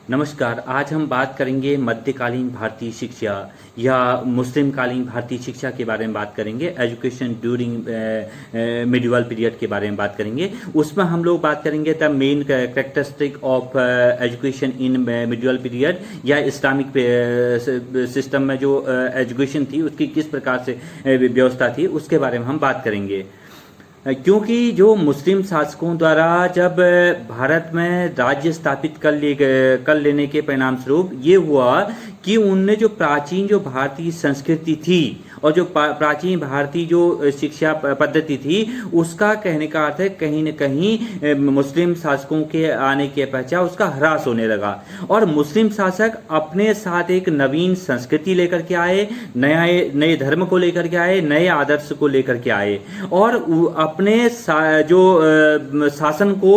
नमस्कार। आज हम बात करेंगे मध्यकालीन भारतीय शिक्षा या मुस्लिम कालीन भारतीय शिक्षा के बारे में बात करेंगे। एजुकेशन ड्यूरिंग मिडिवल पीरियड के बारे में बात करेंगे। उसमें हम लोग बात करेंगे the main characteristic of education in medieval period या इस्लामिक सिस्टम में जो एजुकेशन थी उसकी किस प्रकार से व्यवस्था थी उसके बारे में हम बात करेंगे। क्योंकि जो मुस्लिम शासकों द्वारा जब भारत में राज्य स्थापित कर लेने के परिणाम स्वरूप ये हुआ कि उनने जो प्राचीन जो भारतीय संस्कृति थी और जो प्राचीन भारतीय जो शिक्षा पद्धति थी उसका कहने का अर्थ है कहीं न कहीं मुस्लिम शासकों के आने के पश्चात उसका ह्रास होने लगा और मुस्लिम शासक अपने साथ एक नवीन संस्कृति लेकर के आए, नए धर्म को लेकर के आए, नए आदर्श को लेकर के आए और अपने जो शासन को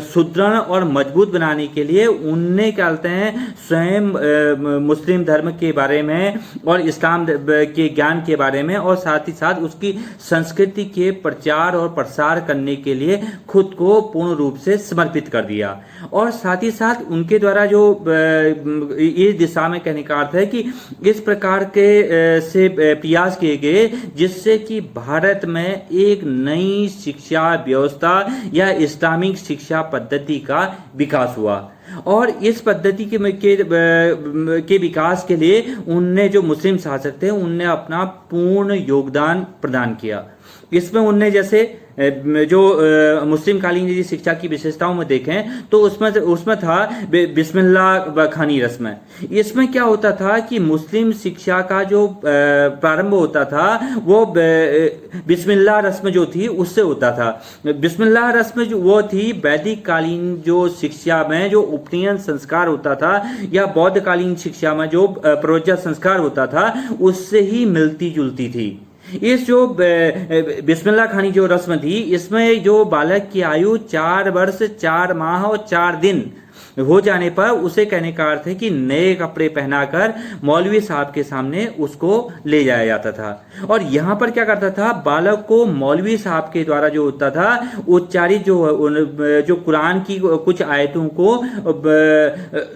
सुदृढ़ और मजबूत बनाने के लिए उनने क्या कहते हैं स्वयं मुस्लिम धर्म के बारे में और इस्लाम के ज्ञान के बारे में और साथ ही साथ उसकी संस्कृति के प्रचार और प्रसार करने के लिए खुद को पूर्ण रूप से समर्पित कर दिया। और साथ ही साथ उनके द्वारा जो इस दिशा में कहने का अर्थ है कि इस प्रकार के से प्रयास किए गए जिससे कि भारत में एक नई शिक्षा व्यवस्था या इस्लामिक शिक्षा पद्धति का विकास हुआ और इस पद्धति के विकास के लिए उनने जो मुस्लिम शासक थे उनने अपना पूर्ण योगदान प्रदान किया। इसमें उनने जैसे जो मुस्लिम कालीन यदि शिक्षा की विशेषताओं में देखें तो उसमें था बिस्मिल्लाह खानी रस्म। इसमें क्या होता था कि मुस्लिम शिक्षा का जो प्रारंभ होता था वो बिस्मिल्लाह रस्म जो थी उससे होता था। बिस्मिल्लाह रस्म जो वो थी वैदिक कालीन जो शिक्षा में जो उपनयन संस्कार होता था या बौद्ध कालीन शिक्षा में जो प्रवज्जा संस्कार होता था उससे ही मिलती जुलती थी। इस जो बिस्मिल्लाह खानी जो रस्म थी इसमें जो बालक की आयु 4 वर्ष 4 माह और 4 दिन हो जाने पर उसे कहने का अर्थ है कि नए कपड़े पहनाकर मौलवी साहब के सामने उसको ले जाया जाता था। और यहाँ पर क्या करता था, बालक को मौलवी साहब के द्वारा जो होता था उच्चारित जो कुरान की कुछ आयतों को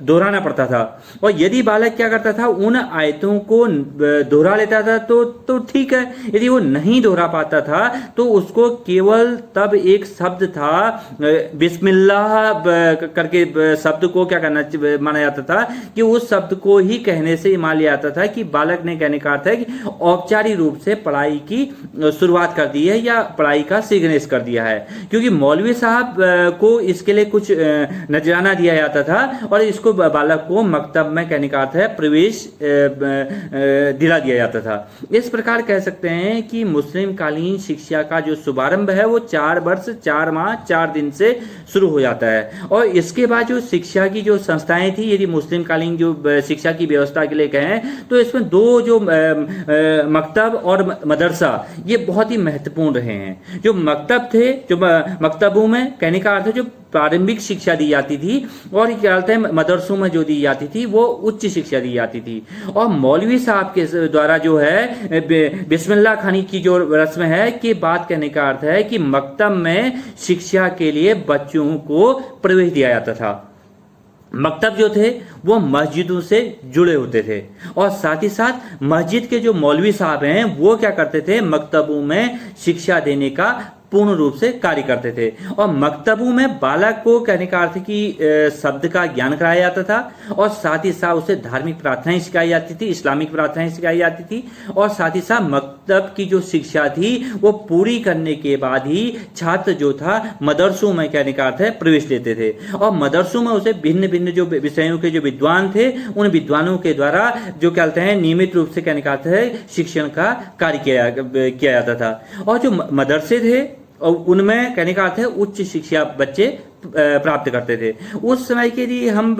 दोहराना पड़ता था। और यदि बालक क्या करता था उन आयतों को दोहरा लेता था तो ठीक है, यदि वो नहीं दोहरा पाता था तो उसको केवल तब एक शब्द था बिस्मिल्लाह करके शब्द को क्या करना माना जाता था कि उस शब्द को ही कहने से मान लिया जाता था कि बालक ने कहने का अर्थ है कि औपचारिक रूप से पढ़ाई की शुरुआत कर दी है या पढ़ाई का सिग्नेस कर दिया है। क्योंकि मौलवी साहब को इसके लिए कुछ नजराना दिया जाता था और इसको बालक को मकतब में कहने का अर्थ है प्रवेश दिला दिया जाता था। इस प्रकार कह सकते हैं कि मुस्लिम कालीन शिक्षा का जो शुभारंभ है वो 4 वर्ष 4 माह 4 दिन से शुरू हो जाता है। और इसके बाद जो शिक्षा की जो संस्थाएं थी, यदि मुस्लिम कालीन जो शिक्षा की व्यवस्था के लिए कहें तो इसमें 2 जो मकतब और मदरसा ये बहुत ही महत्वपूर्ण रहे हैं। जो मकतब थे, जो मकतबों में कहने का अर्थ है जो प्रारंभिक शिक्षा दी जाती थी और क्या कहते हैं मदरसों में जो दी जाती थी वो उच्च शिक्षा दी जाती थी। और मौलवी साहब के द्वारा जो है बिस्मिल्लाह खानी की जो रस्म है कि बात कहने का अर्थ है कि मकतब में शिक्षा के लिए बच्चों को प्रवेश दिया जाता था। मकतब जो थे वो मस्जिदों से जुड़े होते थे और साथ ही साथ मस्जिद के जो मौलवी साहब हैं वो क्या करते थे, मकतबों में शिक्षा देने का पूर्ण रूप से कार्य करते थे। और मकतबों में बालक को कहने का अर्थ कि शब्द का ज्ञान कराया जाता था और साथ ही साथ उसे धार्मिक प्रार्थनाएं सिखाई जाती थी, इस्लामिक प्रार्थनाएं सिखाई जाती थी। और साथ ही साथ मकतब की जो शिक्षा थी वो पूरी करने के बाद ही छात्र जो था मदरसों में कहने का अर्थ है प्रवेश लेते थे। और मदरसों में उसे भिन्न भिन्न जो विषयों के जो विद्वान थे उन विद्वानों के द्वारा जो कहते हैं नियमित रूप से कहने का अर्थ है शिक्षण का कार्य किया जाता था। और जो मदरसे थे और उनमें कहने का अर्थ है उच्च शिक्षा बच्चे प्राप्त करते थे। उस समय के लिए हम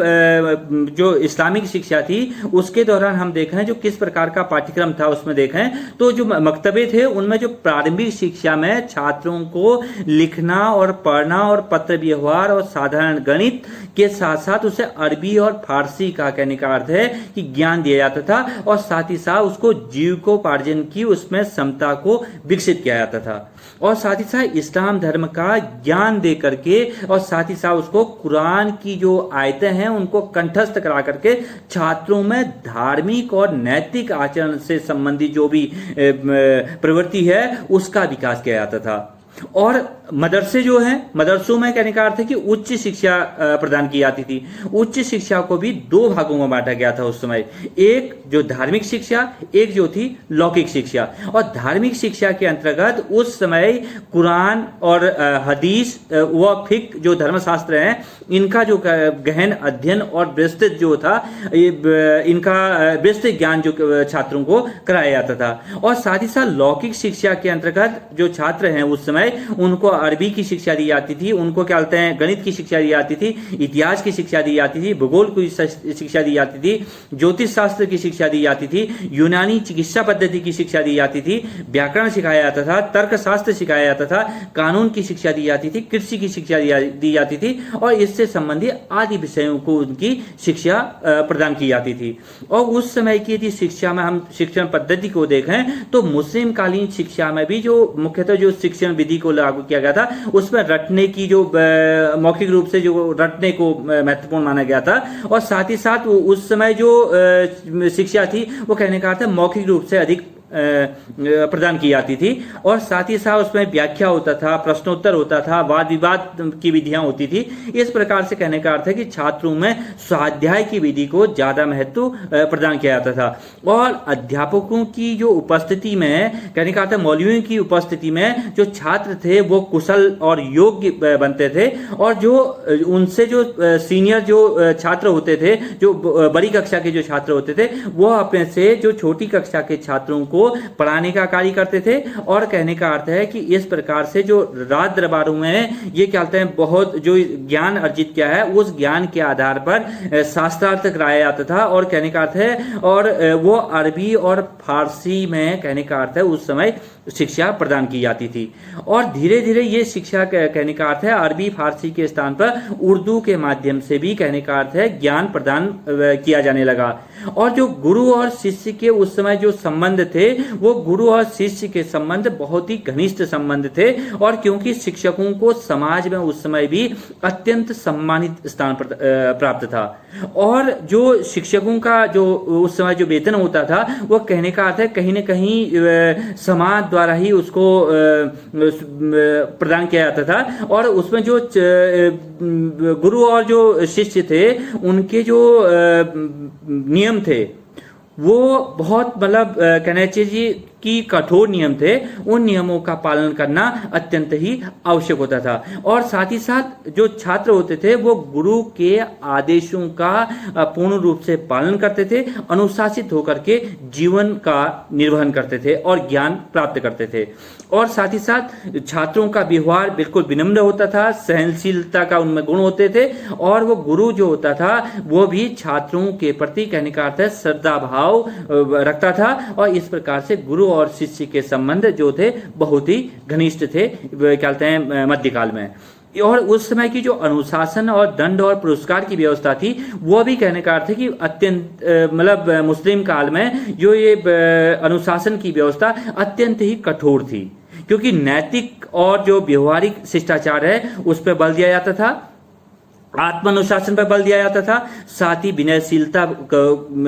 जो इस्लामिक शिक्षा थी उसके दौरान हम देखें जो किस प्रकार का पाठ्यक्रम था उसमें देखें तो जो मकतबे थे उनमें जो प्रारंभिक शिक्षा में छात्रों को लिखना और पढ़ना और पत्र व्यवहार और साधारण गणित के साथ साथ उसे अरबी और फारसी का कहने का अर्थ है कि ज्ञान दिया जाता था और साथ ही साथ उसको जीविकोपार्जन की उसमें क्षमता को विकसित किया जाता था। और साथ ही साथ इस्लाम धर्म का ज्ञान दे करके और साथ ही साथ उसको कुरान की जो आयतें हैं उनको कंठस्थ करा करके छात्रों में धार्मिक और नैतिक आचरण से संबंधित जो भी प्रवृत्ति है उसका विकास किया जाता था। और मदरसे जो हैं, मदरसों में कहने का अर्थ है कि उच्च शिक्षा प्रदान की जाती थी। उच्च शिक्षा को भी दो भागों में बांटा गया था उस समय, एक जो धार्मिक शिक्षा, एक जो थी लौकिक शिक्षा। और धार्मिक शिक्षा के अंतर्गत उस समय कुरान और हदीस व फिक जो धर्मशास्त्र हैं इनका जो गहन अध्ययन और विस्तृत जो था इनका विस्तृत ज्ञान जो छात्रों को कराया जाता था। और साथ ही साथ लौकिक शिक्षा के अंतर्गत जो छात्र हैं उस समय उनको अरबी की शिक्षा दी जाती थी, उनको क्या कहते हैं गणित की शिक्षा दी जाती थी, इतिहास की शिक्षा दी जाती थी, भूगोल की शिक्षा दी जाती थी, ज्योतिष शास्त्र की शिक्षा दी जाती थी, यूनानी चिकित्सा पद्धति की शिक्षा दी जाती थी, व्याकरण सिखाया जाता था, तर्क शास्त्र सिखाया जाता था, कानून की शिक्षा दी जाती थी, कृषि की शिक्षा दी जाती थी और इससे संबंधित आदि विषयों को उनकी शिक्षा प्रदान की जाती थी। और उस समय की यदि शिक्षा में हम शिक्षण पद्धति को देखें तो मुस्लिम कालीन शिक्षा में भी जो मुख्यतः जो शिक्षण विधि को लागू किया गया था उसमें रटने की जो मौखिक रूप से जो रटने को महत्वपूर्ण माना गया था। और साथ ही साथ उस समय जो शिक्षा थी वो कहने का अर्थ है मौखिक रूप से अधिक प्रदान की जाती थी। और साथ ही साथ उसमें व्याख्या होता था, प्रश्नोत्तर होता था, वाद विवाद की विधियां होती थी। इस प्रकार से कहने का अर्थ है कि छात्रों में स्वाध्याय की विधि को ज्यादा महत्व प्रदान किया जाता था। और अध्यापकों की जो उपस्थिति में कहने का अर्थ है मौलवियों की उपस्थिति में जो छात्र थे वो कुशल और योग्य बनते थे। और जो उनसे जो सीनियर जो छात्र होते थे, जो बड़ी कक्षा के जो छात्र होते थे, वो अपने से जो छोटी कक्षा के छात्रों को पढ़ाने का कार्य करते थे। और कहने का अर्थ है कि इस प्रकार से जो राज दरबारों में ये क्या कहते हैं बहुत जो ज्ञान अर्जित किया है उस ज्ञान के आधार पर शास्त्रार्थ कराया जाता था। और कहने का अर्थ है और वो अरबी और फारसी में कहने का अर्थ है उस समय शिक्षा प्रदान की जाती थी। और धीरे धीरे ये शिक्षा कहने का अर्थ है अरबी फारसी के स्थान पर उर्दू के माध्यम से भी कहने का अर्थ है ज्ञान प्रदान किया जाने लगा। और जो गुरु और शिष्य के उस समय जो संबंध थे वो गुरु और शिष्य के संबंध बहुत ही घनिष्ठ संबंध थे। और क्योंकि शिक्षकों को समाज में उस समय भी अत्यंत सम्मानित स्थान प्राप्त था। और जो शिक्षकों का जो उस समय जो वेतन होता था वो कहने का अर्थ है कहीं न कहीं समाज द्वारा ही उसको प्रदान किया जाता था। और उसमें जो गुरु और जो शिष्य थे उनके जो नियम थे वो बहुत मतलब कहना चाहिए कि कठोर नियम थे। उन नियमों का पालन करना अत्यंत ही आवश्यक होता था। और साथ ही साथ जो छात्र होते थे वो गुरु के आदेशों का पूर्ण रूप से पालन करते थे, अनुशासित होकर के जीवन का निर्वहन करते थे और ज्ञान प्राप्त करते थे। और साथ ही साथ छात्रों का व्यवहार बिल्कुल विनम्र होता था, सहनशीलता का उनमें गुण होते थे। और वो गुरु जो होता था वो भी छात्रों के प्रति कहने का अर्थ है श्रद्धा भाव रखता था। और इस प्रकार से गुरु और शिष्य के संबंध जो थे बहुत ही घनिष्ठ थे क्या कहते हैं मध्यकाल में। और उस समय की जो अनुशासन और दंड और पुरस्कार की व्यवस्था थी वो भी कहने का अर्थ है कि अत्यंत मतलब मुस्लिम काल में जो ये अनुशासन की व्यवस्था अत्यंत ही कठोर थी, क्योंकि नैतिक और जो व्यवहारिक शिष्टाचार है उस पर बल दिया जाता था, आत्मानुशासन पर बल दिया जाता था, साथ ही विनयशीलता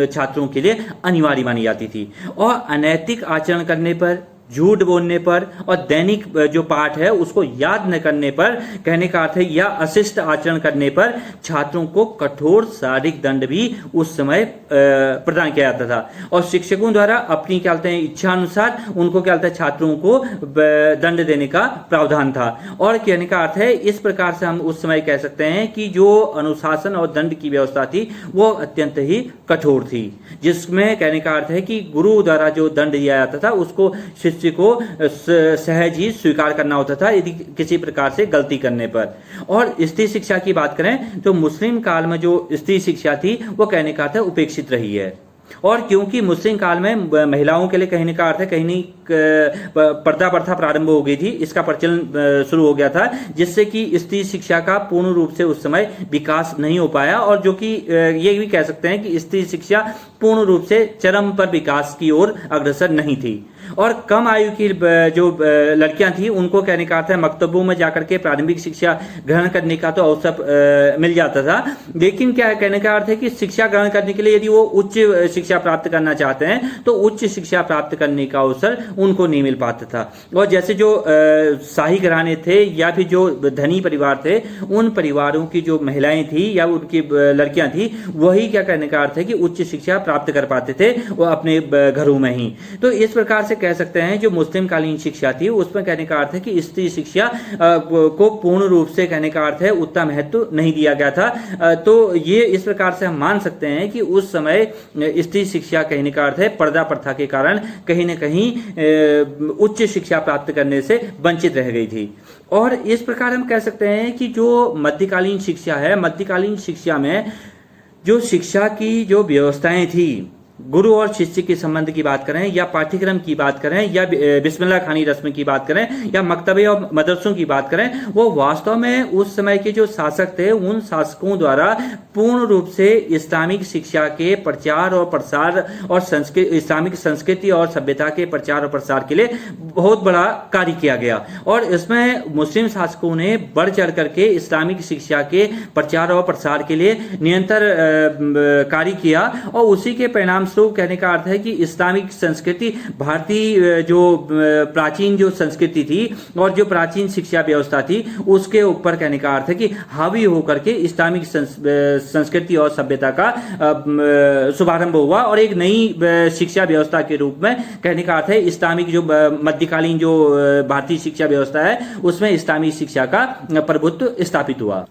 छात्रों के लिए अनिवार्य मानी जाती थी। और अनैतिक आचरण करने पर, झूठ बोलने पर और दैनिक जो पाठ है उसको याद न करने पर कहने का अर्थ है या अशिष्ट आचरण करने पर छात्रों को कठोर शारीरिक दंड भी उस समय प्रदान किया जाता था। और शिक्षकों द्वारा अपनी क्या कहते हैं इच्छा अनुसार उनको क्या कहते हैं छात्रों को दंड देने का प्रावधान था। और कहने का अर्थ है इस प्रकार से हम उस समय कह सकते हैं कि जो अनुशासन और दंड की व्यवस्था थी वो अत्यंत ही कठोर थी, जिसमें कहने का अर्थ है कि गुरु द्वारा जो दंड दिया जाता था उसको शिष्य को सहज ही स्वीकार करना होता था यदि किसी प्रकार से गलती करने पर। और स्त्री शिक्षा की बात करें तो मुस्लिम काल में जो स्त्री शिक्षा थी वो कहने का अर्थ है उपेक्षित रही है। और क्योंकि मुस्लिम काल में महिलाओं के लिए कहने का अर्थ है कहीं नहीं पर्दा प्रथा प्रारंभ हो गई थी, इसका प्रचलन शुरू हो गया था, जिससे कि स्त्री शिक्षा का पूर्ण रूप से उस समय विकास नहीं हो पाया। और जो कि ये भी कह सकते हैं कि स्त्री शिक्षा पूर्ण रूप से चरम पर विकास की ओर अग्रसर नहीं थी। और कम आयु की जो लड़कियां थी उनको कहने का अर्थ है मकतबों में जाकर के प्रारंभिक शिक्षा ग्रहण करने का तो अवसर मिल जाता था, लेकिन क्या कहने का अर्थ है कि शिक्षा ग्रहण करने के लिए यदि वो उच्च शिक्षा प्राप्त करना चाहते हैं तो उच्च शिक्षा प्राप्त करने का अवसर उनको नहीं मिल पाता था। और जैसे जो शाही घराने थे या फिर जो धनी परिवार थे, उन परिवारों की जो महिलाएं थी या उनकी लड़कियां थी, वही क्या कहने का अर्थ है कि उच्च शिक्षा प्राप्त कर पाते थे वो अपने घरों में ही। तो इस प्रकार से कह सकते हैं जो मुस्लिम कालीन शिक्षा थी उसमें कहने का अर्थ है कि स्त्री शिक्षा को पूर्ण रूप से कहने का अर्थ है उतना महत्व नहीं दिया गया था। तो ये इस प्रकार से हम मान सकते हैं कि उस समय स्त्री शिक्षा कहने का अर्थ है पर्दा प्रथा के कारण कहीं न कहीं उच्च शिक्षा प्राप्त करने से वंचित रह गई थी। और इस प्रकार हम कह सकते हैं कि जो मध्यकालीन शिक्षा है, मध्यकालीन शिक्षा में जो शिक्षा की जो व्यवस्थाएं थी, गुरु और शिष्य के संबंध की बात करें या पाठ्यक्रम की बात करें या बिस्मिल्लाह खानी रस्म की बात करें या मकतबे और मदरसों की बात करें, वो वास्तव में उस समय के जो शासक थे उन शासकों द्वारा पूर्ण रूप से इस्लामिक शिक्षा के प्रचार और प्रसार और इस्लामिक संस्कृति और सभ्यता के प्रचार और प्रसार के लिए बहुत बड़ा कार्य किया गया। और इसमें मुस्लिम शासकों ने बढ़ चढ़ करके इस्लामिक शिक्षा के प्रचार और प्रसार के लिए निरंतर कार्य किया और उसी के परिणाम स्वरूप कहने का अर्थ है कि इस्लामिक संस्कृति, भारतीय जो प्राचीन जो संस्कृति थी और जो प्राचीन शिक्षा व्यवस्था थी उसके ऊपर कहने का अर्थ है कि हावी होकर के इस्लामिक संस्कृति और सभ्यता का शुभारंभ हुआ और एक नई शिक्षा व्यवस्था के रूप में कहने का अर्थ है इस्लामिक जो मध्यकालीन जो भारतीय शिक्षा व्यवस्था है उसमें इस्लामी शिक्षा का प्रभुत्व स्थापित हुआ।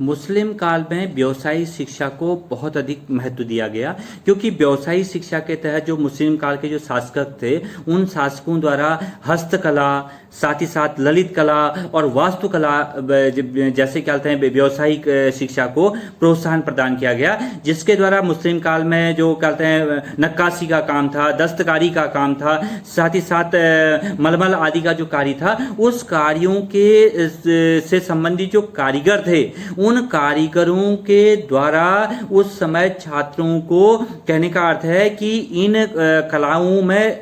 मुस्लिम काल में व्यवसायिक शिक्षा को बहुत अधिक महत्व दिया गया, क्योंकि व्यवसायिक शिक्षा के तहत जो मुस्लिम काल के जो शासक थे उन शासकों द्वारा हस्तकला, साथ ही साथ ललित कला और वास्तुकला जैसे क्या कहते हैं व्यवसायिक शिक्षा को प्रोत्साहन प्रदान किया गया, जिसके द्वारा मुस्लिम काल में जो कहते हैं नक्काशी का काम था, दस्तकारी का काम था, साथ ही साथ मलमल आदि का जो कार्य था, उस कार्यों के से संबंधित जो कारीगर थे उन कारीगरों के द्वारा उस समय छात्रों को कहने का अर्थ है कि इन कलाओं में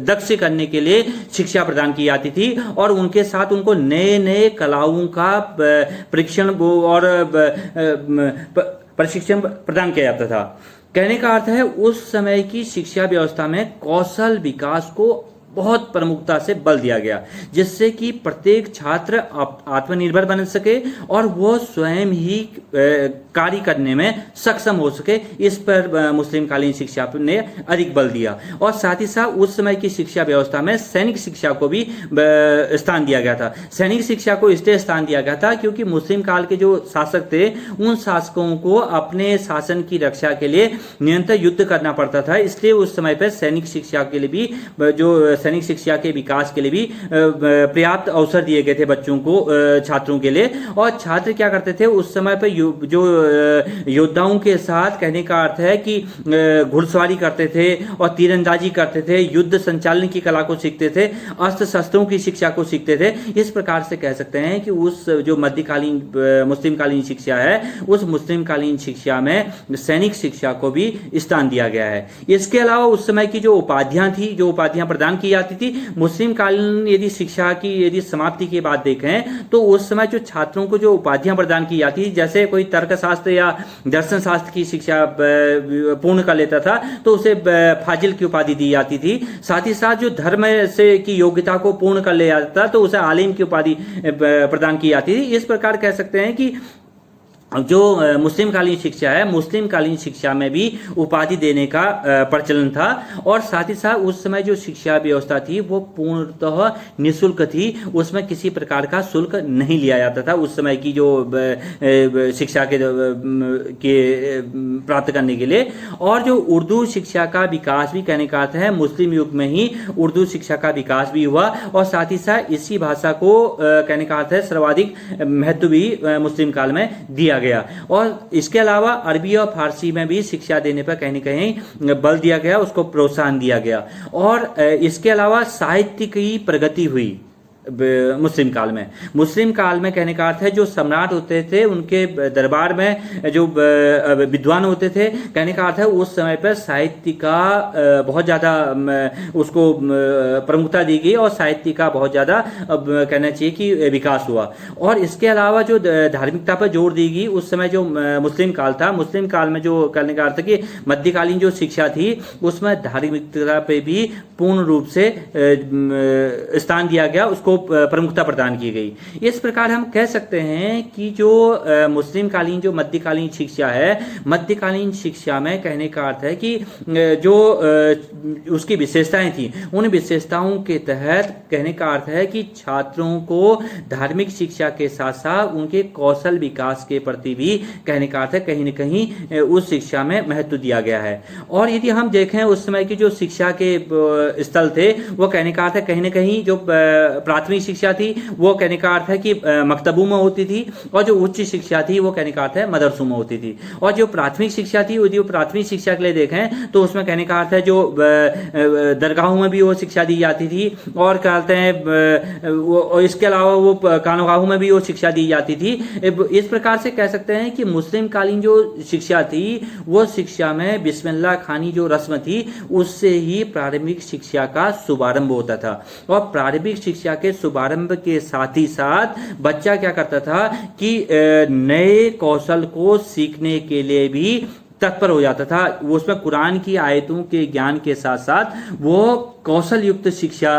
दक्ष करने के लिए शिक्षा प्रदान की जाती थी और उनके साथ उनको नए नए कलाओं का परीक्षण और प्रशिक्षण प्रदान किया जाता था। कहने का अर्थ है उस समय की शिक्षा व्यवस्था में कौशल विकास को बहुत प्रमुखता से बल दिया गया, जिससे कि प्रत्येक छात्र आत्मनिर्भर बन सके और वो स्वयं ही कार्य करने में सक्षम हो सके। इस पर मुस्लिम कालीन शिक्षा ने अधिक बल दिया और साथ ही साथ उस समय की शिक्षा व्यवस्था में सैनिक शिक्षा को भी स्थान दिया गया था। सैनिक शिक्षा को इसलिए स्थान दिया गया था क्योंकि मुस्लिम काल के जो शासक थे उन शासकों को अपने शासन की रक्षा के लिए निरंतर युद्ध करना पड़ता था, इसलिए उस समय पर सैनिक शिक्षा के लिए भी जो सैनिक शिक्षा के विकास के लिए भी पर्याप्त अवसर दिए गए थे बच्चों को, छात्रों के लिए। और छात्र क्या करते थे उस समय पर जो योद्धाओं के साथ कहने का अर्थ है कि घुड़सवारी करते थे और तीरंदाजी करते थे, युद्ध संचालन की कला को सीखते थे, अस्त्र शस्त्रों की शिक्षा को सीखते थे। इस प्रकार से कह सकते हैं कि उस जो मध्यकालीन मुस्लिम कालीन शिक्षा है उस मुस्लिम कालीन शिक्षा में सैनिक शिक्षा को भी स्थान दिया गया है। इसके अलावा उस समय की जो उपाधियां थी, जो उपाधियां प्रदान की जाती थी मुस्लिम कालीन यदि शिक्षा की यदि समाप्ति के बाद देखें तो उस समय जो छात्रों को जो उपाधियां प्रदान की जाती थी, जैसे कोई तर्कशास्त्र या दर्शन शास्त्र की शिक्षा पूर्ण कर लेता था तो उसे फाजिल की उपाधि दी जाती थी। साथ ही साथ जो धर्म से की योग्यता को पूर्ण कर ले जाता था तो उसे आलिम की उपाधि प्रदान की जाती थी। इस प्रकार कह सकते हैं कि जो मुस्लिम कालीन शिक्षा है, मुस्लिम कालीन शिक्षा में भी उपाधि देने का प्रचलन था और साथ ही साथ उस समय जो शिक्षा व्यवस्था थी वो पूर्णतः निःशुल्क थी, उसमें किसी प्रकार का शुल्क नहीं लिया जाता था उस समय की जो शिक्षा के प्राप्त करने के लिए। और जो उर्दू शिक्षा का विकास भी कहने का अर्थ है मुस्लिम युग में ही उर्दू शिक्षा का विकास भी हुआ और साथ ही साथ इसी भाषा को कहने का अर्थ है सर्वाधिक महत्व भी मुस्लिम काल में दिया गया। और इसके अलावा अरबी और फारसी में भी शिक्षा देने पर कहीं न कहीं बल दिया गया, उसको प्रोत्साहन दिया गया। और इसके अलावा साहित्य की प्रगति हुई, मुस्लिम काल में कहने का अर्थ है जो सम्राट होते थे उनके दरबार में जो विद्वान होते थे, कहने का अर्थ है उस समय पर साहित्य का बहुत ज़्यादा उसको प्रमुखता दी गई और साहित्य का बहुत ज़्यादा कहना चाहिए कि विकास हुआ। और इसके अलावा जो धार्मिकता पर जोर दी गई उस समय जो मुस्लिम काल था, मुस्लिम काल में जो कहने का अर्थ है कि मध्यकालीन जो शिक्षा थी उसमें धार्मिकता पे भी पूर्ण रूप से स्थान दिया गया, उसको प्रमुखता प्रदान की गई। इस प्रकार हम कह सकते हैं कि जो मुस्लिम कालीन जो मध्यकालीन शिक्षा है, मध्यकालीन शिक्षा में कहने का अर्थ है कि जो उसकी विशेषताएं थी उन विशेषताओं के तहत कहने का अर्थ है कि छात्रों को धार्मिक शिक्षा के साथ साथ उनके कौशल विकास के प्रति भी कहने का अर्थ है कहीं न कहीं उस शिक्षा में महत्व दिया गया है। और यदि हम देखें उस समय की जो शिक्षा के स्थल थे वो कहने का अर्थ है कहीं न कहीं जो प्राथमिक शिक्षा थी वो कहने का अर्थ है कि मकतबों में होती थी, और जो उच्च शिक्षा थी वो कहने का अर्थ है मदरसों में होती थी। और जो प्राथमिक शिक्षा थी यदि प्राथमिक शिक्षा के लिए देखें तो उसमें कहने का अर्थ है जो दरगाहों में भी वो शिक्षा दी जाती थी, और कहते हैं इसके अलावा वो खानगाहों में भी वो शिक्षा दी जाती थी। इस प्रकार से कह सकते हैं कि मुस्लिम कालीन जो शिक्षा थी वो शिक्षा में बिस्मिल्लाह खानी जो रस्म थी उससे ही प्रारंभिक शिक्षा का शुभारंभ होता था। और प्रारंभिक शिक्षा के शुभारंभ के साथ ही साथ बच्चा क्या करता था कि नए कौशल को सीखने के लिए भी तत्पर हो जाता था। वो उसमें कुरान की आयतों के ज्ञान के साथ साथ वो कौशल युक्त शिक्षा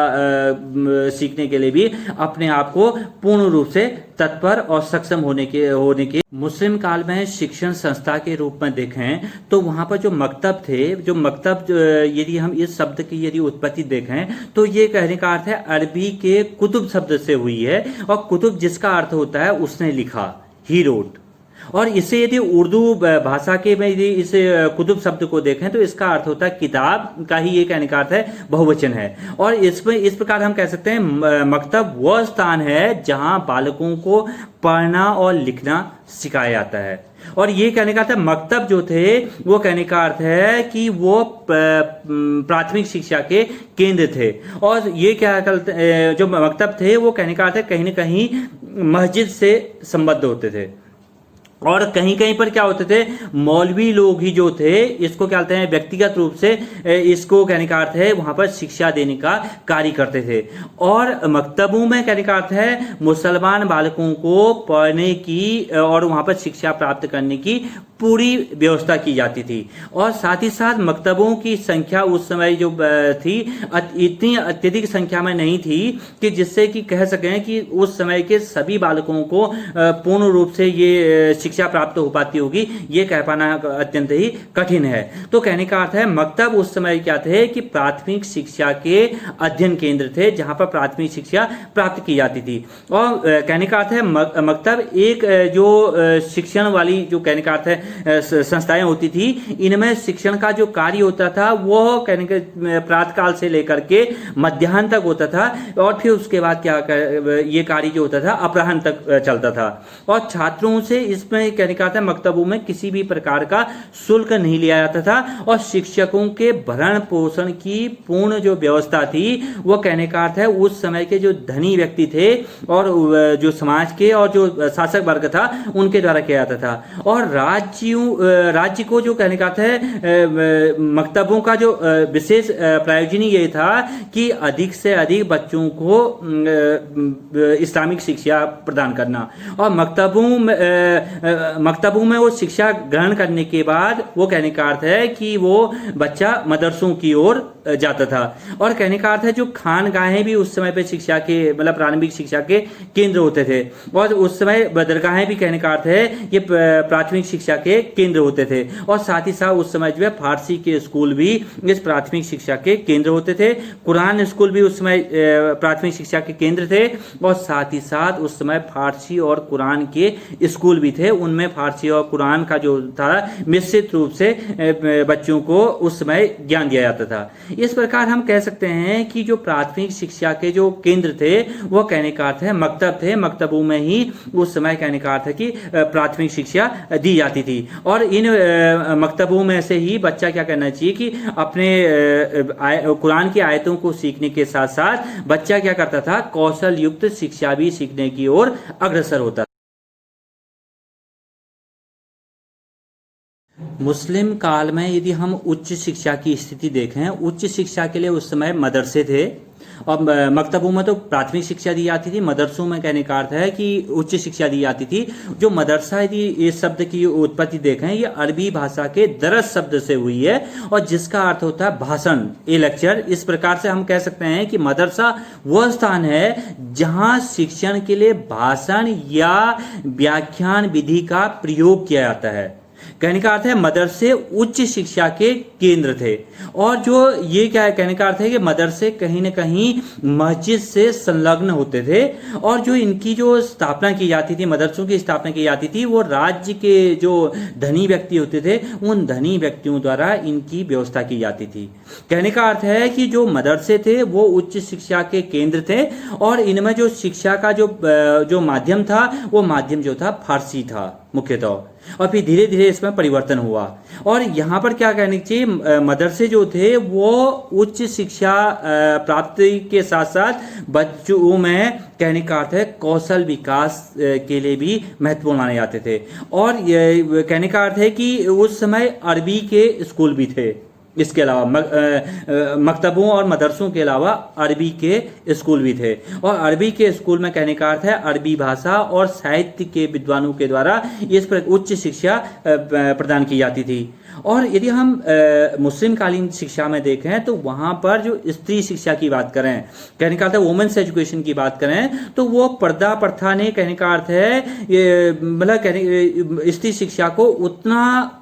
सीखने के लिए भी अपने आप को पूर्ण रूप से तत्पर और सक्षम होने के मुस्लिम काल में शिक्षण संस्था के रूप में देखें तो वहाँ पर जो मकतब थे, जो मकतब यदि हम इस शब्द की यदि उत्पत्ति देखें तो ये कहने का अर्थ है अरबी के कुतुब शब्द से हुई है, और कुतुब जिसका अर्थ होता है उसने लिखा, ही रोट। और इसे यदि उर्दू भाषा के में यदि इस कुतुब शब्द को देखें तो इसका अर्थ होता है किताब का ही ये कहने का अर्थ है बहुवचन है। और इसमें इस प्रकार हम कह सकते हैं मकतब वह स्थान है जहां बालकों को पढ़ना और लिखना सिखाया जाता है। और ये कहने का अर्थ है मकतब जो थे वो कहने का अर्थ है कि वो प्राथमिक शिक्षा के केंद्र थे। और ये क्या जो मकतब थे वो कहने का अर्थ है कहीं न कहीं मस्जिद से संबद्ध होते थे, और कहीं कहीं पर क्या होते थे मौलवी लोग ही जो थे इसको क्या कहते हैं व्यक्तिगत रूप से इसको कहने का अर्थ है वहां पर शिक्षा देने का कार्य करते थे। और मकतबों में कहने का अर्थ है मुसलमान बालकों को पढ़ने की और वहां पर शिक्षा प्राप्त करने की पूरी व्यवस्था की जाती थी। और साथ ही साथ मकतबों की संख्या उस समय जो थी इतनी अत्यधिक संख्या में नहीं थी कि जिससे कि कह सकें कि उस समय के सभी बालकों को पूर्ण रूप से ये शिक्षा प्राप्त हो पाती होगी, ये कह पाना अत्यंत ही कठिन है। तो कहने का अर्थ है मकतब उस समय क्या थे कि प्राथमिक शिक्षा के अध्ययन केंद्र थे जहां पर प्राथमिक शिक्षा प्राप्त की जाती थी। और कहने का अर्थ है मकतब एक जो शिक्षण वाली जो कहने का अर्थ है संस्थाएं होती थी, इनमें शिक्षण का जो कार्य होता था वो कहने के प्रातःकाल से लेकर के मध्याह्न तक होता था, और फिर उसके बाद क्या ये कार्य जो होता था अपराह्न तक चलता था। और छात्रों से इसमें कहने का था मकतबों में किसी भी प्रकार का शुल्क नहीं लिया जाता था, और शिक्षकों के भरण पोषण की पूर्ण जो व्यवस्था थी वो कहने का अर्थ है उस समय के जो धनी व्यक्ति थे और जो समाज के और जो शासक वर्ग था उनके द्वारा किया जाता था। और राज्य को जो कहने का अर्थ है मकतबों का जो विशेष प्रयोजन ये था कि अधिक से अधिक बच्चों को इस्लामिक शिक्षा प्रदान करना। और मकतबों में वो शिक्षा ग्रहण करने के बाद वो कहने का अर्थ है कि वो बच्चा मदरसों की ओर जाता था। और कहने का अर्थ है जो खानगाहें भी उस समय पे शिक्षा के मतलब प्रारंभिक शिक्षा के केंद्र होते थे, और उस समय दरगाहें भी कहने का अर्थ है ये प्राथमिक शिक्षा के केंद्र होते थे। और साथ ही साथ उस समय जो है फारसी के स्कूल भी इस प्राथमिक शिक्षा के केंद्र होते थे। कुरान स्कूल भी उस समय प्राथमिक शिक्षा के केंद्र थे, और साथ ही साथ उस समय फारसी और कुरान के स्कूल भी थे, उनमें फारसी और कुरान का जो था मिश्रित रूप से बच्चों को उस समय ज्ञान दिया जाता था। इस प्रकार हम कह सकते हैं कि जो प्राथमिक शिक्षा के जो केंद्र थे वो कहने का अर्थ है मकतब थे। मकतबों में ही उस समय कहने का अर्थ है कि प्राथमिक शिक्षा दी जाती थी। थी। और इन मकतबों में से ही बच्चा क्या करना चाहिए कि अपने कुरान की आयतों को सीखने के साथ साथ बच्चा क्या करता था, कौशल युक्त शिक्षा भी सीखने की ओर अग्रसर होता था। मुस्लिम काल में यदि हम उच्च शिक्षा की स्थिति देखें, उच्च शिक्षा के लिए उस समय मदरसे थे और मकतबों में तो प्राथमिक शिक्षा दी जाती थी, मदरसों में कहने का अर्थ है कि उच्च शिक्षा दी जाती थी। जो मदरसा यदि इस शब्द की उत्पत्ति देखें, ये अरबी भाषा के दरस शब्द से हुई है और जिसका अर्थ होता है भाषण, ए लेक्चर। इस प्रकार से हम कह सकते हैं कि मदरसा वह स्थान है जहां शिक्षण के लिए भाषण या व्याख्यान विधि का प्रयोग किया जाता है। कहने का अर्थ है मदरसे उच्च शिक्षा के केंद्र थे। और जो ये क्या है, कहने का अर्थ है कि मदरसे कहीं न कहीं मस्जिद से संलग्न होते थे और जो इनकी जो स्थापना की जाती थी, मदरसों की स्थापना की जाती थी, वो राज्य के जो धनी व्यक्ति होते थे उन धनी व्यक्तियों द्वारा इनकी व्यवस्था की जाती थी। कहने का अर्थ है कि जो मदरसे थे वो उच्च शिक्षा के केंद्र थे और इनमें जो शिक्षा का जो माध्यम था वो माध्यम जो था फारसी था मुख्यतः। और फिर धीरे धीरे इसमें परिवर्तन हुआ और यहाँ पर क्या कहना चाहिए, मदरसे जो थे वो उच्च शिक्षा प्राप्ति के साथ साथ बच्चों में कहने का अर्थ है कौशल विकास के लिए भी महत्वपूर्ण माने जाते थे। और ये कहने का अर्थ है कि उस समय अरबी के स्कूल भी थे। इसके अलावा मकतबों और मदरसों के अलावा अरबी के स्कूल भी थे और अरबी के स्कूल में कहने का अर्थ है अरबी भाषा और साहित्य के विद्वानों के द्वारा इस पर उच्च शिक्षा प्रदान की जाती थी। और यदि हम मुस्लिम कालीन शिक्षा में देखें तो वहाँ पर जो स्त्री शिक्षा की बात करें, कहने का अर्थ है वुमेन्स एजुकेशन की बात करें, तो वो पर्दा प्रथा ने कहने का अर्थ है ये मतलब कहने स्त्री शिक्षा को उतना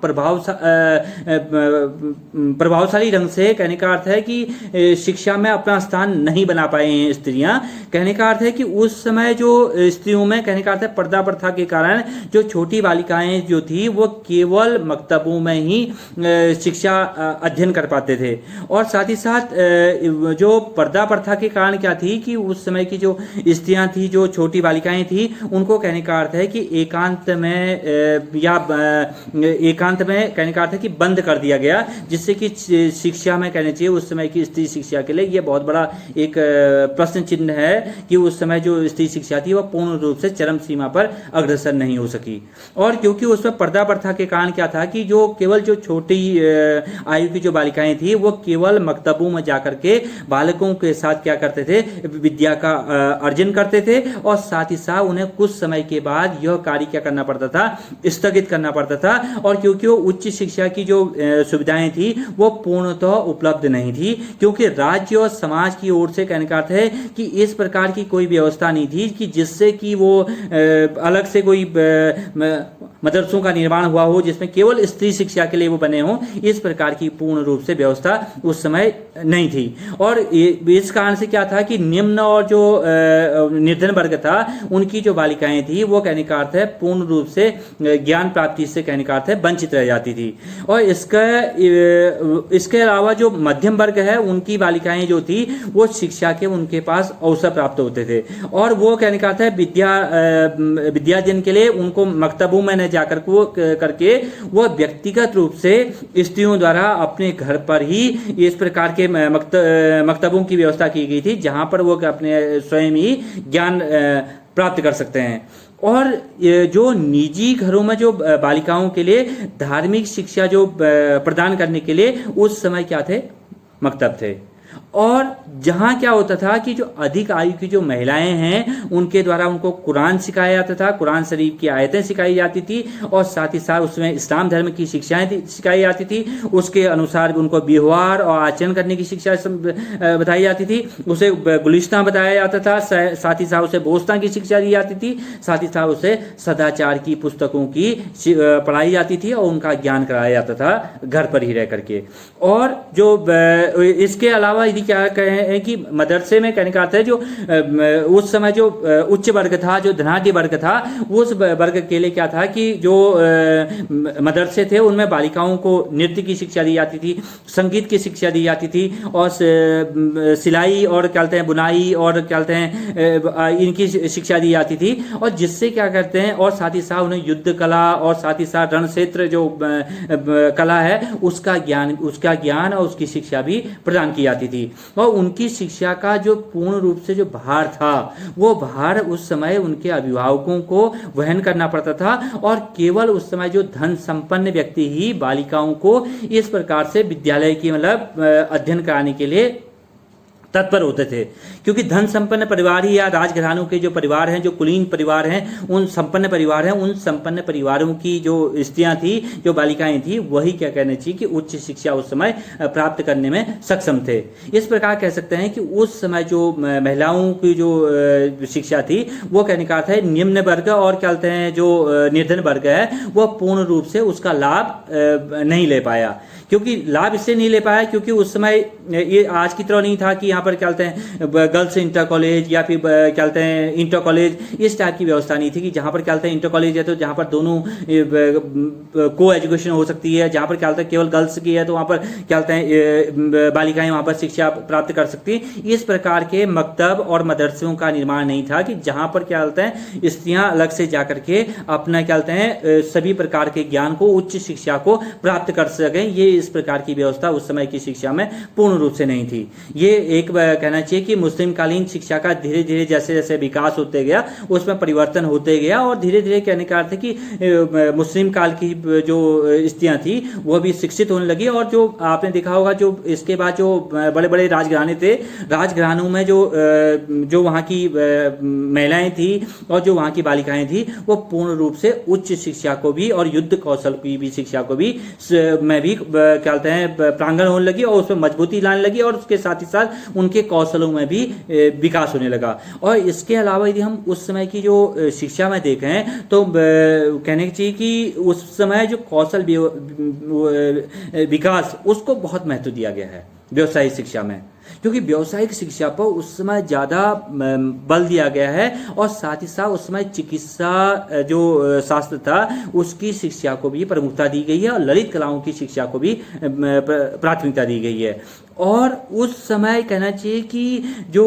प्रभावशाली ढंग से कहने का अर्थ है कि शिक्षा में अपना स्थान नहीं बना पाए हैं स्त्रियां। कहने का अर्थ है कि उस समय जो स्त्रियों में कहने का अर्थ है पर्दा प्रथा के कारण जो छोटी बालिकाएं जो थी वो केवल मकतबों में ही शिक्षा अध्ययन कर पाते थे। और साथ ही साथ जो पर्दा प्रथा के कारण क्या थी कि उस समय की जो स्त्रियां थी, जो छोटी बालिकाएं थी, उनको कहने का अर्थ है कि एकांत में कहने का अर्थ है कि बंद कर दिया गया, जिससे कि शिक्षा में कहने चाहिए उस समय की स्त्री शिक्षा के लिए ये बहुत बड़ा एक प्रश्न चिन्ह है कि उस समय जो स्त्री शिक्षा थी वह पूर्ण रूप से चरम सीमा पर अग्रसर नहीं हो सकी। और क्योंकि उसमें पर्दा प्रथा के कारण क्या था कि जो केवल जो छोटी आयु की जो बालिकाएं थी वो केवल मकतबों में जाकर के बालकों के साथ क्या करते थे, विद्या का अर्जन करते थे और साथ ही साथ उन्हें कुछ समय के बाद यह कार्य क्या करना पड़ता था, स्थगित करना पड़ता था। और क्योंकि वो उच्च शिक्षा की जो सुविधाएं थी वो पूर्णतः उपलब्ध नहीं थी, क्योंकि राज्य और समाज की ओर से कहने का अर्थ है कि इस प्रकार की कोई व्यवस्था नहीं थी कि जिससे कि वो अलग से कोई मदरसों का निर्माण हुआ हो जिसमें केवल स्त्री शिक्षा के लिए वो बने हों। इस प्रकार की पूर्ण रूप से व्यवस्था उस समय नहीं थी। और इस कारण से क्या था कि निम्न और जो निर्धन वर्ग था उनकी जो बालिकाएं थी वो कहने का अर्थ है पूर्ण रूप से ज्ञान प्राप्ति से कहने का अर्थ है वंचित रह जाती थी। और इसके अलावा जो मध्यम वर्ग है उनकी बालिकाएं जो थी वो शिक्षा के उनके पास अवसर प्राप्त होते थे और वो कहने का अर्थ है विद्यार्जन के लिए उनको मकतबों में न जाकर करके वो व्यक्तिगत रूप से स्त्रियों द्वारा अपने घर पर ही इस प्रकार के मकतबों की व्यवस्था की गई थी जहां पर वो अपने स्वयं ही ज्ञान प्राप्त कर सकते हैं। और जो निजी घरों में जो बालिकाओं के लिए धार्मिक शिक्षा जो प्रदान करने के लिए उस समय क्या थे, मकतब थे। और जहां क्या होता था कि जो अधिक आयु की जो महिलाएं हैं उनके द्वारा उनको कुरान सिखाया जाता था, कुरान शरीफ की आयतें सिखाई जाती थी और साथ ही साथ उसमें इस्लाम धर्म की शिक्षाएं सिखाई जाती थी। उसके अनुसार उनको व्यवहार और आचरण करने की शिक्षा बताई जाती थी, उसे गुलिस्तान बताया जाता था, साथ ही साथ उसे बोस्तान की शिक्षा दी जाती थी, साथ ही साथ उसे सदाचार की पुस्तकों की पढ़ाई जाती थी और उनका ज्ञान कराया जाता था घर पर ही रह करके। और जो इसके अलावा यदि यदि क्या कहें कि मदरसे में कहने का अर्थ है जो उस समय जो उच्च वर्ग था, जो धनाढ्य वर्ग था, उस वर्ग के लिए क्या था कि जो मदरसे थे उनमें बालिकाओं को नृत्य की शिक्षा दी जाती थी, संगीत की शिक्षा दी जाती थी, और सिलाई और क्या कहते हैं बुनाई और क्या कहते हैं इनकी शिक्षा दी जाती थी, और जिससे क्या करते हैं, और साथ ही साथ उन्हें युद्ध कला और साथ ही साथ रण क्षेत्र जो कला है उसका ज्ञान और उसकी शिक्षा भी प्रदान की जाती थी। और उनकी शिक्षा का जो पूर्ण रूप से जो भार था, वो भार उस समय उनके अभिभावकों को वहन करना पड़ता था, और केवल उस समय जो धन संपन्न व्यक्ति ही बालिकाओं को इस प्रकार से विद्यालय की मतलब अध्ययन कराने के लिए तत्पर होते थे। क्योंकि धन संपन्न परिवार ही या राजघरानों के जो परिवार हैं, जो कुलीन परिवार हैं, उन संपन्न परिवार हैं, उन संपन्न परिवारों की जो स्त्रियां थी, जो बालिकाएं थी, वही क्या कहना चाहिए कि उच्च शिक्षा उस समय प्राप्त करने में सक्षम थे। इस प्रकार कह सकते हैं कि उस समय जो महिलाओं की जो शिक्षा थी वो कहने का अर्थ है निम्न वर्ग और क्या कहते हैं जो निर्धन वर्ग है वह पूर्ण रूप से उसका लाभ नहीं ले पाया। क्योंकि लाभ इससे नहीं ले पाया क्योंकि उस समय ये आज की तरह नहीं था कि यहाँ पर क्या कहते हैं गर्ल्स इंटर कॉलेज या फिर क्या कहते हैं इंटर कॉलेज, इस टाइप की व्यवस्था नहीं थी कि जहाँ पर क्या कहते हैं इंटर कॉलेज है तो जहाँ पर दोनों को एजुकेशन हो सकती है, जहाँ पर क्या कहते हैं केवल गर्ल्स की है तो वहाँ पर क्या कहते हैं बालिकाएं वहाँ पर शिक्षा प्राप्त कर सकती हैं। इस प्रकार के मकतब और मदरसों का निर्माण नहीं था कि जहाँ पर क्या कहते हैं स्त्रियाँ अलग से जा करके अपना क्या कहते हैं सभी प्रकार के ज्ञान को, उच्च शिक्षा को प्राप्त कर सकें। ये इस प्रकार की व्यवस्था उस समय की शिक्षा में पूर्ण रूप से नहीं थी। ये एक कहना चाहिए कि मुस्लिम कालीन शिक्षा का धीरे धीरे जैसे जैसे विकास होते गया उसमें परिवर्तन होते गया, और धीरे धीरे कहने का अर्थ है कि मुस्लिम काल की जो स्त्रियां थी वह भी शिक्षित होने लगी। और जो आपने देखा होगा जो इसके बाद जो बड़े बड़े राजघराने थे, राजघरानों में जो वहाँ की महिलाएं थी और जो वहाँ की बालिकाएं थी वो पूर्ण रूप से उच्च शिक्षा को भी और युद्ध कौशल की भी शिक्षा को भी में भी क्या कहते हैं प्रांगण होने लगी और उसमें मजबूती लाने लगी, और उसके साथ ही साथ उनके कौशलों में भी विकास होने लगा। और इसके अलावा यदि हम उस समय की जो शिक्षा में देखें तो कहने चाहिए कि उस समय जो कौशल विकास उसको बहुत महत्व दिया गया है व्यवसायिक शिक्षा में, क्योंकि व्यावसायिक शिक्षा पर उस समय ज़्यादा बल दिया गया है, और साथ ही साथ उस समय चिकित्सा जो शास्त्र था उसकी शिक्षा को भी प्रमुखता दी गई है, और ललित कलाओं की शिक्षा को भी प्राथमिकता दी गई है। और उस समय कहना चाहिए कि जो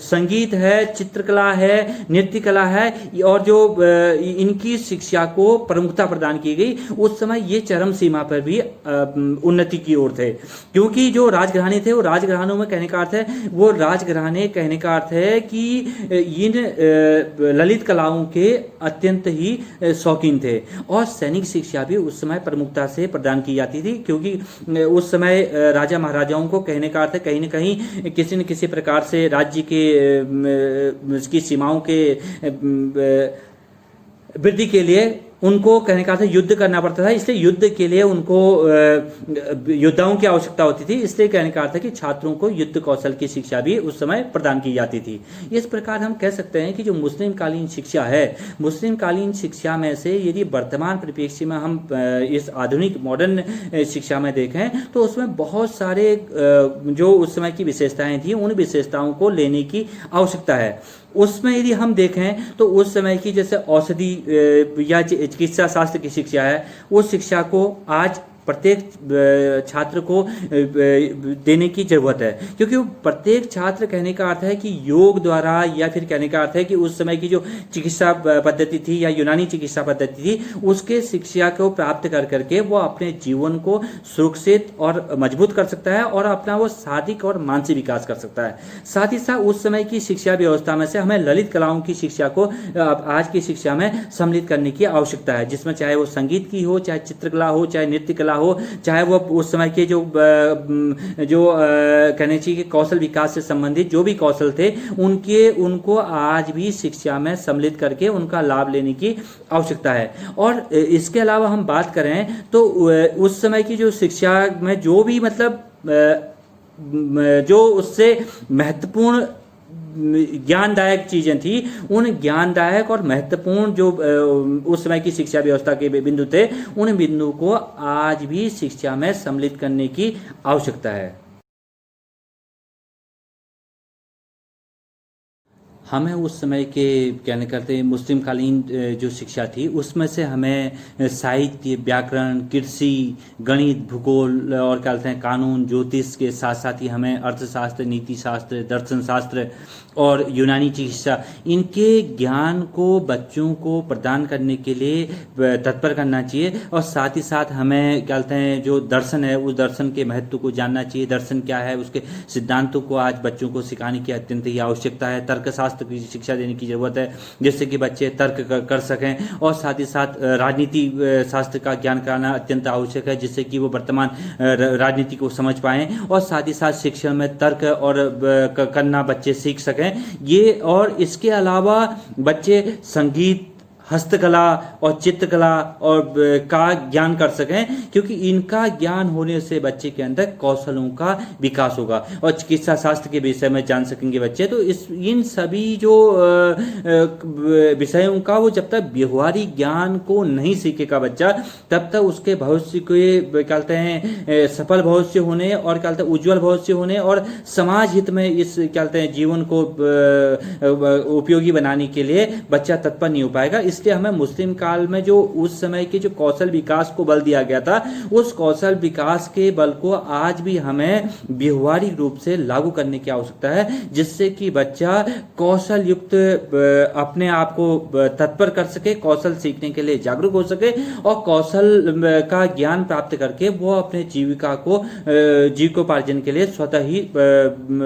संगीत है, चित्रकला है, नृत्य कला है, और जो इनकी शिक्षा को प्रमुखता प्रदान की गई, उस समय ये चरम सीमा पर भी उन्नति की ओर थे। क्योंकि जो राजघराने थे वो राजघरानों में कहने का अर्थ है वो राजघराने कहने का अर्थ है कि इन ललित कलाओं के अत्यंत ही शौकीन थे, और सैनिक शिक्षा भी उस समय प्रमुखता से प्रदान की जाती थी। क्योंकि उस समय राजा महाराजाओं को कहने का अर्थ है कहीं न कहीं किसी न किसी प्रकार से राज्य की सीमाओं के वृद्धि के लिए उनको कहने का था युद्ध करना पड़ता था, इसलिए युद्ध के लिए उनको योद्धाओं की आवश्यकता होती थी। इसलिए कहने का अर्थ है कि छात्रों को युद्ध कौशल की शिक्षा भी उस समय प्रदान की जाती थी। इस प्रकार हम कह सकते हैं कि जो मुस्लिम कालीन शिक्षा है, मुस्लिम कालीन शिक्षा में से यदि वर्तमान परिप्रेक्ष्य में हम इस आधुनिक मॉडर्न शिक्षा में देखें तो उसमें बहुत सारे जो उस समय की विशेषताएं थी उन विशेषताओं को लेने की आवश्यकता है। उसमें यदि हम देखें तो उस समय की जैसे औषधि या चिकित्सा शास्त्र की शिक्षा है, उस शिक्षा को आज प्रत्येक छात्र को देने की जरूरत है। क्योंकि प्रत्येक छात्र कहने का अर्थ है कि योग द्वारा या फिर कहने का अर्थ है कि उस समय की जो चिकित्सा पद्धति थी या यूनानी चिकित्सा पद्धति थी उसके शिक्षा को प्राप्त कर करके वो अपने जीवन को सुरक्षित और मजबूत कर सकता है और अपना वो शारीरिक और मानसिक विकास कर सकता है। साथ ही साथ उस समय की शिक्षा व्यवस्था में से हमें ललित कलाओं की शिक्षा को आज की शिक्षा में सम्मिलित करने की आवश्यकता है, जिसमें चाहे वो संगीत की हो, चाहे चित्रकला हो, चाहे नृत्य कला हो, चाहे वो उस समय के जो कहने चाहिए कि कौशल विकास से संबंधित जो भी कौशल थे उनको आज भी शिक्षा में सम्मिलित करके उनका लाभ लेने की आवश्यकता है। और इसके अलावा हम बात करें तो उस समय की जो शिक्षा में जो भी मतलब जो उससे महत्वपूर्ण ज्ञानदायक चीजें थी, उन ज्ञानदायक और महत्वपूर्ण जो उस समय की शिक्षा व्यवस्था के बिंदु थे, उन बिंदु को आज भी शिक्षा में सम्मिलित करने की आवश्यकता है। हमें उस समय के कहने करते हैं मुस्लिम कालीन जो शिक्षा थी उसमें से हमें साहित्य, व्याकरण, कृषि, गणित, भूगोल और क्या कहते हैं कानून, ज्योतिष के साथ साथ ही हमें अर्थशास्त्र, नीति शास्त्र, दर्शन शास्त्र और यूनानी चिकित्सा, इनके ज्ञान को बच्चों को प्रदान करने के लिए तत्पर करना चाहिए। और साथ ही साथ हमें क्या कहते हैं जो दर्शन है उस दर्शन के महत्व को जानना चाहिए। दर्शन क्या है, उसके सिद्धांतों को आज बच्चों को सिखाने की अत्यंत ही आवश्यकता है। तर्कशास्त्र की शिक्षा देने की जरूरत है जिससे कि बच्चे तर्क कर सकें। और साथ ही साथ राजनीति शास्त्र का ज्ञान कराना अत्यंत आवश्यक है जिससे कि वो वर्तमान राजनीति को समझ पाएं। और साथ ही साथ शिक्षा में तर्क और करना बच्चे सीख सकें। ये और इसके अलावा बच्चे संगीत, हस्तकला और चित्रकला और का ज्ञान कर सकें, क्योंकि इनका ज्ञान होने से बच्चे के अंदर कौशलों का विकास होगा। और चिकित्सा शास्त्र के विषय में जान सकेंगे बच्चे। तो इन सभी जो विषयों का वो जब तक व्यवहारिक ज्ञान को नहीं सीखेगा बच्चा, तब तक उसके भविष्य के क्या कहते हैं सफल भविष्य होने और क्या कहते हैं उज्जवल भविष्य होने और समाज हित में इस क्या कहते हैं जीवन को उपयोगी बनाने के लिए बच्चा तत्पर नहीं हो पाएगा। इसलिए हमें मुस्लिम काल में जो उस समय के जो कौशल विकास को बल दिया गया था, उस कौशल विकास के बल को आज भी हमें व्यवहारिक रूप से लागू करने की आवश्यकता है, जिससे कि बच्चा कौशल युक्त अपने आप को तत्पर कर सके, कौशल सीखने के लिए जागरूक हो सके और कौशल का ज्ञान प्राप्त करके वो अपने जीविका को जीविकोपार्जन के लिए स्वतः ही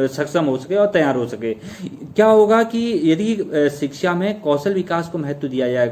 सक्षम हो सके और तैयार हो सके। क्या होगा कि यदि शिक्षा में कौशल विकास को महत्व दिया जाएगा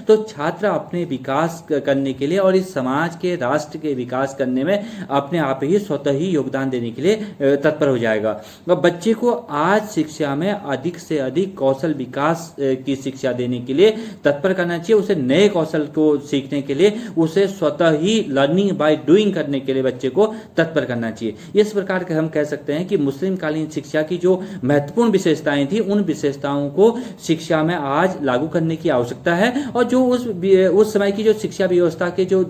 तो छात्र अपने विकास करने के लिए और इस समाज के, राष्ट्र के विकास करने में अपने आप ही स्वतः ही योगदान देने के लिए तत्पर हो जाएगा। और बच्चे को आज शिक्षा में अधिक से अधिक कौशल विकास की शिक्षा देने के लिए तत्पर करना चाहिए। उसे नए कौशल को सीखने के लिए उसे स्वतः ही लर्निंग बाय डूइंग करने के लिए बच्चे को तत्पर करना चाहिए। इस प्रकार के हम कह सकते हैं कि मुस्लिम कालीन शिक्षा की जो महत्वपूर्ण विशेषताएं थी, उन विशेषताओं को शिक्षा में आज लागू करने की आवश्यकता है। और जो उस समय की जो शिक्षा व्यवस्था के जो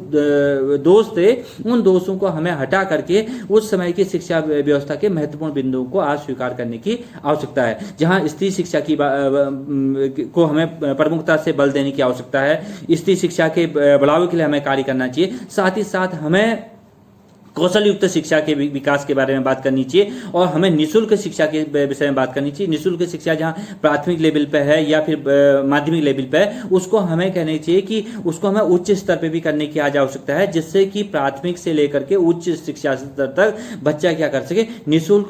दोष थे, उन दोषों को हमें हटा करके उस समय की शिक्षा व्यवस्था के महत्वपूर्ण बिंदुओं को आज स्वीकार करने की आवश्यकता है। जहां स्त्री शिक्षा की को हमें प्रमुखता से बल देने की आवश्यकता है, स्त्री शिक्षा के बढ़ावे के लिए हमें कार्य करना चाहिए। साथ ही साथ हमें कौशल युक्त शिक्षा के विकास के बारे में बात करनी चाहिए और हमें निःशुल्क शिक्षा के विषय में बात करनी चाहिए। निःशुल्क शिक्षा जहां प्राथमिक लेवल पे है या फिर माध्यमिक लेवल पे है, उसको हमें कहना चाहिए कि उसको हमें उच्च स्तर पे भी करने की आज आवश्यकता है, जिससे कि प्राथमिक से लेकर के उच्च शिक्षा स्तर तक बच्चा क्या कर सके, निःशुल्क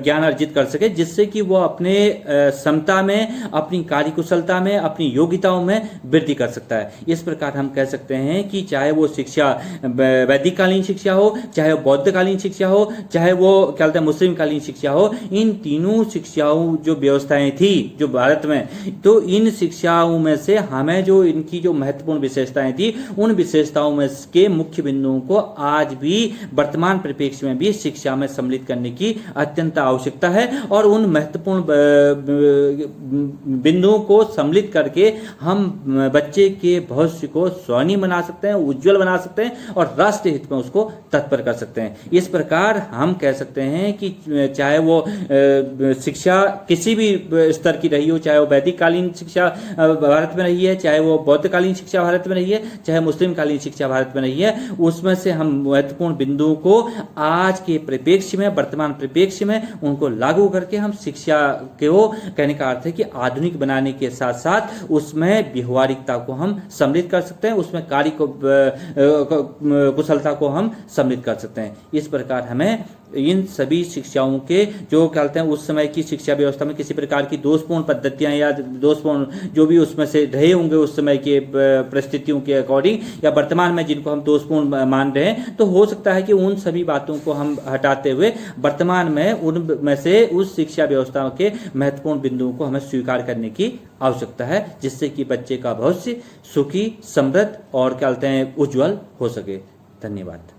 ज्ञान अर्जित कर सके, जिससे कि वो अपने क्षमता में, अपनी कार्यकुशलता में, अपनी योग्यताओं में वृद्धि कर सकता है। इस प्रकार हम कह सकते हैं कि चाहे वो शिक्षा वैदिक कालीन शिक्षा हो, चाहे वो बौद्धकालीन शिक्षा हो, चाहे वो क्या कहते हैं मुस्लिम कालीन शिक्षा हो, इन तीनों शिक्षाओं जो व्यवस्थाएं थी जो भारत में, तो इन शिक्षाओं में से हमें जो इनकी जो महत्वपूर्ण विशेषताएं थी, उन विशेषताओं में के मुख्य बिंदुओं को आज भी वर्तमान परिप्रेक्ष्य में भी शिक्षा में सम्मिलित करने की अत्यंत आवश्यकता है। और उन महत्वपूर्ण बिंदुओं को सम्मिलित करके हम बच्चे के भविष्य को स्वर्णिम बना सकते हैं, उज्जवल बना सकते हैं और राष्ट्र हित में उसको तत्पर कर सकते हैं। इस प्रकार हम कह सकते हैं कि चाहे वो शिक्षा किसी भी स्तर की रही हो, चाहे वो वैदिक कालीन शिक्षा भारत में रही है, चाहे वो बौद्धकालीन शिक्षा भारत में रही है, चाहे मुस्लिम कालीन शिक्षा भारत में रही है, उसमें से हम महत्वपूर्ण बिंदुओं को आज के परिप्रेक्ष्य में, वर्तमान परिप्रेक्ष्य में उनको लागू करके हम शिक्षा को कहने का अर्थ है कि आधुनिक बनाने के साथ साथ उसमें व्यवहारिकता को हम सम्मिलित कर सकते हैं, उसमें कार्य को कुशलता को हम सम्मिलित कर सकते हैं। इस प्रकार हमें इन सभी शिक्षाओं के जो कहते हैं उस समय की शिक्षा व्यवस्था में किसी प्रकार की दोषपूर्ण पद्धतियां या दोषपूर्ण जो भी उसमें से रहे होंगे उस समय के परिस्थितियों के अकॉर्डिंग, या वर्तमान में जिनको हम दोषपूर्ण मान रहे हैं, तो हो सकता है कि उन सभी बातों को हम हटाते हुए वर्तमान में उनमें से उस शिक्षा व्यवस्था के महत्वपूर्ण बिंदुओं को हमें स्वीकार करने की आवश्यकता है, जिससे कि बच्चे का भविष्य सुखी, समृद्ध और क्या कहते हैं उज्जवल हो सके। धन्यवाद।